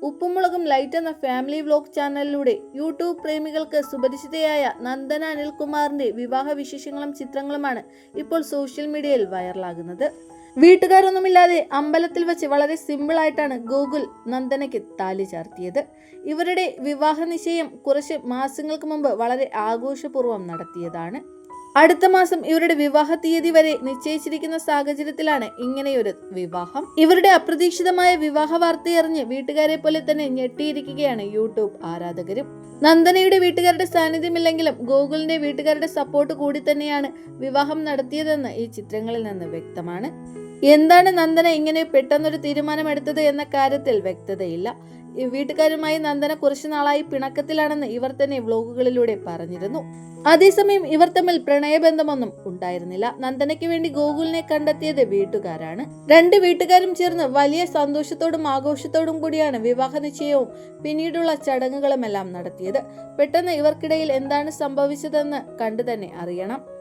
ഉപ്പുമുളകും light എന്ന family vlog ചാനലിലൂടെ YouTube പ്രേമികൾക്ക് സുപരിചിതയായ Nandana അനിൽകുമാറിന്റെ വിവാഹ വിശേഷങ്ങളും ചിത്രങ്ങളുമാണ് ഇപ്പോൾ സോഷ്യൽ മീഡിയയിൽ വൈറലാകുന്നത്. വീട്ടുകാരൊന്നുമില്ലാതെ അമ്പലത്തിൽ വെച്ച് വളരെ സിമ്പിളായിട്ടാണ് ഗോകുൽ നന്ദനയ്ക്ക് താലി ചാർത്തിയത്. ഇവരുടെ വിവാഹ നിശ്ചയം കുറച്ച് മാസങ്ങൾക്ക് മുമ്പ് വളരെ ആഘോഷപൂർവ്വം നടത്തിയതാണ്. അടുത്ത മാസം ഇവരുടെ വിവാഹ തീയതി വരെ നിശ്ചയിച്ചിരിക്കുന്ന സാഹചര്യത്തിലാണ് ഇങ്ങനെയൊരു വിവാഹം. ഇവരുടെ അപ്രതീക്ഷിതമായ വിവാഹ വാർത്തയറിഞ്ഞ് വീട്ടുകാരെ പോലെ തന്നെ ഞെട്ടിയിരിക്കുകയാണ് യൂട്യൂബ് ആരാധകരും. നന്ദനയുടെ വീട്ടുകാരുടെ സാന്നിധ്യമില്ലെങ്കിലും ഗോകുലിന്റെ വീട്ടുകാരുടെ സപ്പോർട്ട് കൂടി തന്നെയാണ് വിവാഹം നടത്തിയതെന്ന് ഈ ചിത്രങ്ങളിൽ നിന്ന് വ്യക്തമാണ്. എന്താണ് നന്ദന ഇങ്ങനെ പെട്ടെന്നൊരു തീരുമാനമെടുത്തത് എന്ന കാര്യത്തിൽ വ്യക്തതയില്ല. വീട്ടുകാരുമായി നന്ദന കുറച്ചു നാളായി പിണക്കത്തിലാണെന്ന് ഇവർ തന്നെ വ്ലോഗുകളിലൂടെ പറഞ്ഞിരുന്നു. അതേസമയം ഇവർ തമ്മിൽ പ്രണയബന്ധമൊന്നും ഉണ്ടായിരുന്നില്ല. നന്ദനയ്ക്ക് വേണ്ടി ഗോകുലിനെ കണ്ടെത്തിയത് വീട്ടുകാരാണ്. രണ്ട് വീട്ടുകാരും ചേർന്ന് വലിയ സന്തോഷത്തോടും ആഘോഷത്തോടും കൂടിയാണ് വിവാഹ നിശ്ചയവും പിന്നീടുള്ള ചടങ്ങുകളുമെല്ലാം നടത്തിയത്. പെട്ടെന്ന് ഇവർക്കിടയിൽ എന്താണ് സംഭവിച്ചതെന്ന് കണ്ടു തന്നെ അറിയണം.